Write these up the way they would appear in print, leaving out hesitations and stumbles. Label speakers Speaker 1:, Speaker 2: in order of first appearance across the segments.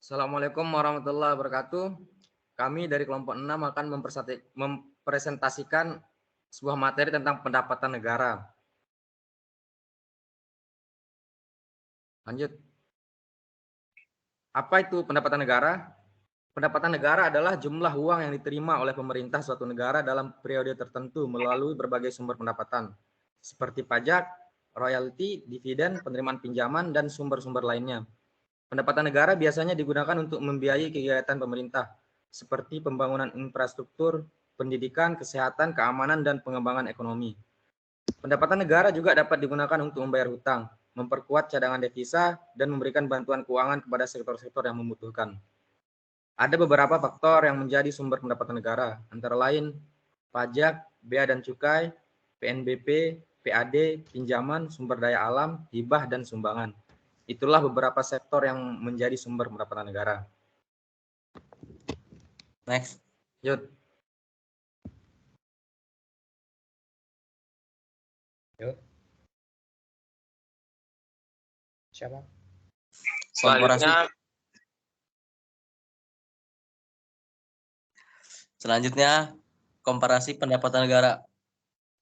Speaker 1: Assalamualaikum warahmatullahi wabarakatuh. Kami dari kelompok 6 akan mempresentasikan sebuah materi tentang pendapatan negara. Lanjut. Apa itu pendapatan negara? Pendapatan negara adalah jumlah uang yang diterima oleh pemerintah suatu negara dalam periode tertentu melalui berbagai sumber pendapatan, seperti pajak, royalti, dividen, penerimaan pinjaman, dan sumber-sumber lainnya. Pendapatan negara biasanya digunakan untuk membiayai kegiatan pemerintah, seperti pembangunan infrastruktur, pendidikan, kesehatan, keamanan, dan pengembangan ekonomi. Pendapatan negara juga dapat digunakan untuk membayar hutang, memperkuat cadangan devisa, dan memberikan bantuan keuangan kepada sektor-sektor yang membutuhkan. Ada beberapa faktor yang menjadi sumber pendapatan negara, antara lain pajak, bea dan cukai, PNBP, PAD, pinjaman, sumber daya alam, hibah, dan sumbangan. Itulah beberapa sektor yang menjadi sumber pendapatan negara.
Speaker 2: Next.
Speaker 1: Yuk. Siapa?
Speaker 2: Selanjutnya, komparasi pendapatan negara.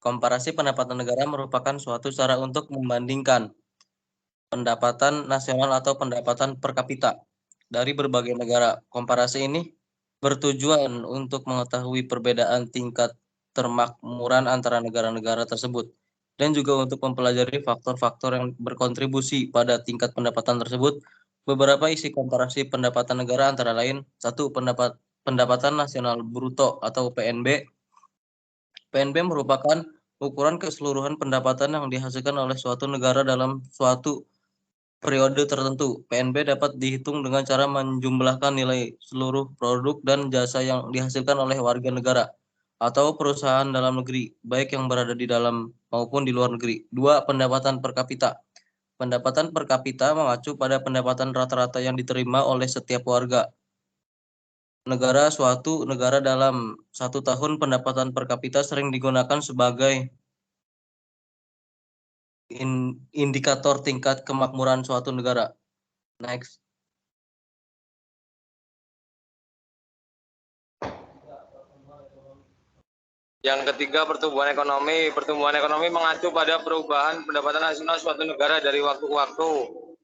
Speaker 2: Komparasi pendapatan negara merupakan suatu cara untuk membandingkan pendapatan nasional atau pendapatan per kapita dari berbagai negara. Komparasi ini bertujuan untuk mengetahui perbedaan tingkat termakmuran antara negara-negara tersebut dan juga untuk mempelajari faktor-faktor yang berkontribusi pada tingkat pendapatan tersebut. Beberapa isi komparasi pendapatan negara antara lain: 1. Pendapatan nasional bruto atau PNB. PNB merupakan ukuran keseluruhan pendapatan yang dihasilkan oleh suatu negara dalam suatu periode tertentu. PNB dapat dihitung dengan cara menjumlahkan nilai seluruh produk dan jasa yang dihasilkan oleh warga negara atau perusahaan dalam negeri, baik yang berada di dalam maupun di luar negeri. 2. Pendapatan per kapita. Pendapatan per kapita mengacu pada pendapatan rata-rata yang diterima oleh setiap warga suatu negara dalam satu tahun. Pendapatan per kapita sering digunakan sebagai indikator tingkat kemakmuran suatu negara. Next.
Speaker 3: Yang ketiga, pertumbuhan ekonomi. Pertumbuhan ekonomi mengacu pada perubahan pendapatan nasional suatu negara dari waktu ke waktu.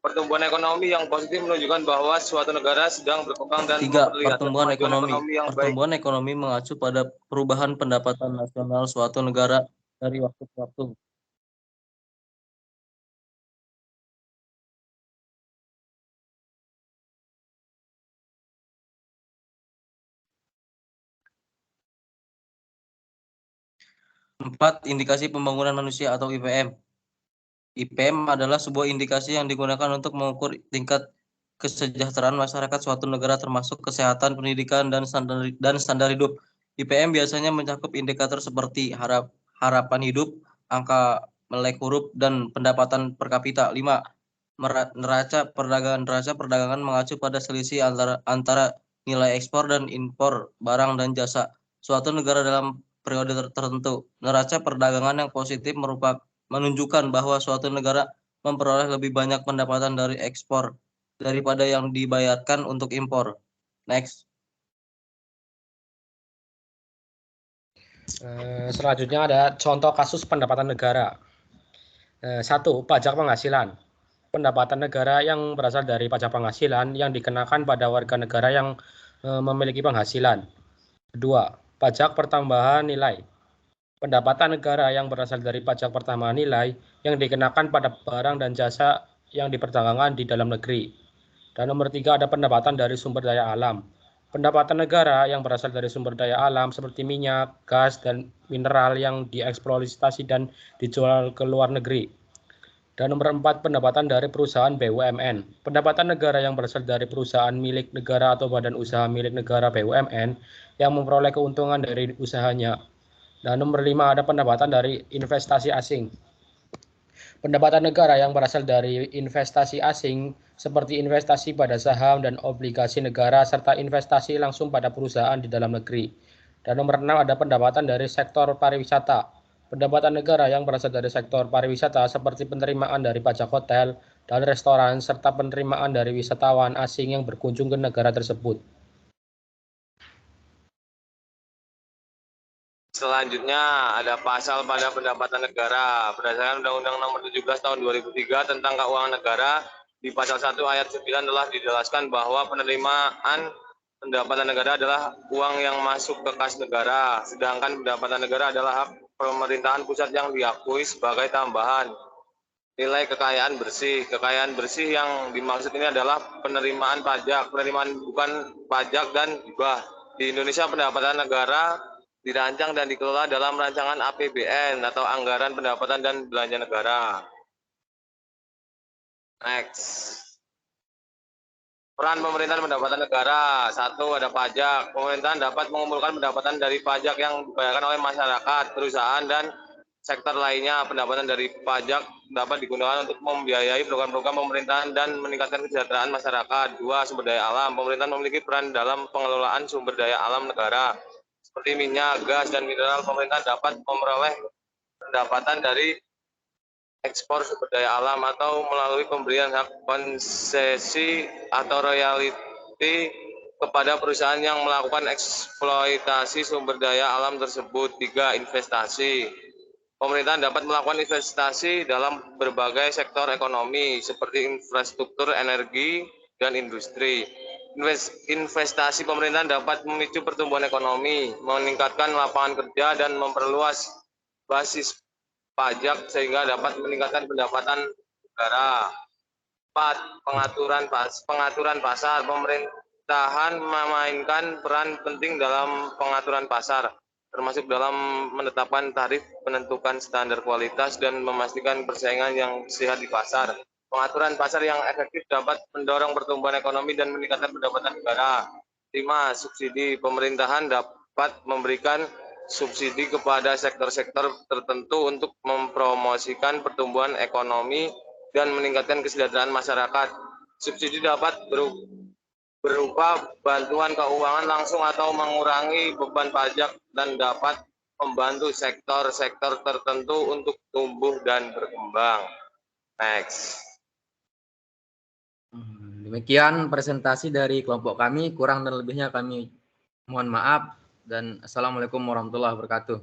Speaker 3: Pertumbuhan ekonomi yang positif menunjukkan bahwa suatu negara sedang berkembang dan memperlihatkan
Speaker 2: pertumbuhan ekonomi.
Speaker 3: yang
Speaker 2: Pertumbuhan ekonomi mengacu pada perubahan pendapatan nasional suatu negara dari waktu ke waktu. Empat, indikasi pembangunan manusia atau IPM. IPM adalah sebuah indikasi yang digunakan untuk mengukur tingkat kesejahteraan masyarakat suatu negara termasuk kesehatan, pendidikan, dan standar hidup. IPM biasanya mencakup indikator seperti harapan hidup, angka melek huruf, dan pendapatan per kapita. 5. Neraca perdagangan. Neraca perdagangan mengacu pada selisih antara nilai ekspor dan impor barang dan jasa suatu negara dalam periode tertentu. Neraca perdagangan yang positif menunjukkan bahwa suatu negara memperoleh lebih banyak pendapatan dari ekspor daripada yang dibayarkan untuk impor. Next.
Speaker 4: Selanjutnya ada contoh kasus pendapatan negara. 1. Pajak penghasilan. Pendapatan negara yang berasal dari pajak penghasilan yang dikenakan pada warga negara yang memiliki penghasilan. 2. Pajak pertambahan nilai. Pendapatan negara yang berasal dari pajak pertambahan nilai yang dikenakan pada barang dan jasa yang diperdagangkan di dalam negeri. Dan nomor 3 ada pendapatan dari sumber daya alam. Pendapatan negara yang berasal dari sumber daya alam seperti minyak, gas, dan mineral yang dieksploitasi dan dijual ke luar negeri. Dan nomor 4, pendapatan dari perusahaan BUMN. Pendapatan negara yang berasal dari perusahaan milik negara atau badan usaha milik negara BUMN yang memperoleh keuntungan dari usahanya. Dan nomor 5 ada pendapatan dari investasi asing. Pendapatan negara yang berasal dari investasi asing seperti investasi pada saham dan obligasi negara serta investasi langsung pada perusahaan di dalam negeri. Dan nomor 6 ada pendapatan dari sektor pariwisata. Pendapatan negara yang berasal dari sektor pariwisata seperti penerimaan dari pajak hotel dan restoran, serta penerimaan dari wisatawan asing yang berkunjung ke negara tersebut.
Speaker 3: Selanjutnya ada pasal pada pendapatan negara. Berdasarkan Undang-Undang Nomor 17 Tahun 2003 tentang Keuangan Negara, di pasal 1 ayat 9 telah dijelaskan bahwa penerimaan pendapatan negara adalah uang yang masuk ke kas negara, sedangkan pendapatan negara adalah hak pemerintahan pusat yang diakui sebagai tambahan nilai kekayaan bersih. Kekayaan bersih yang dimaksud ini adalah penerimaan pajak, penerimaan bukan pajak dan hibah. Di Indonesia pendapatan negara dirancang dan dikelola dalam rancangan APBN atau Anggaran Pendapatan dan Belanja Negara. Next. Peran pemerintahan pendapatan negara. 1. Ada pajak. Pemerintahan dapat mengumpulkan pendapatan dari pajak yang dibayarkan oleh masyarakat, perusahaan, dan sektor lainnya. Pendapatan dari pajak dapat digunakan untuk membiayai program-program pemerintahan dan meningkatkan kesejahteraan masyarakat. 2. Sumber daya alam. Pemerintahan memiliki peran dalam pengelolaan sumber daya alam negara, seperti minyak, gas, dan mineral. Pemerintahan dapat memperoleh pendapatan dari ekspor sumber daya alam atau melalui pemberian hak konsesi atau royalti kepada perusahaan yang melakukan eksploitasi sumber daya alam tersebut. 3. Investasi. Pemerintahan dapat melakukan investasi dalam berbagai sektor ekonomi seperti infrastruktur, energi, dan industri. Investasi pemerintahan dapat memicu pertumbuhan ekonomi, meningkatkan lapangan kerja, dan memperluas basis pajak sehingga dapat meningkatkan pendapatan negara. 4. Pengaturan pasar. Pemerintahan memainkan peran penting dalam pengaturan pasar, termasuk dalam menetapkan tarif, menentukan standar kualitas, dan memastikan persaingan yang sehat di pasar. Pengaturan pasar yang efektif dapat mendorong pertumbuhan ekonomi dan meningkatkan pendapatan negara. 5. Subsidi. Pemerintahan dapat memberikan subsidi kepada sektor-sektor tertentu untuk mempromosikan pertumbuhan ekonomi dan meningkatkan kesejahteraan masyarakat. Subsidi dapat berupa bantuan keuangan langsung atau mengurangi beban pajak dan dapat membantu sektor-sektor tertentu untuk tumbuh dan berkembang. Next.
Speaker 1: Demikian presentasi dari kelompok kami. Kurang dan lebihnya kami mohon maaf. Dan Assalamualaikum warahmatullahi wabarakatuh.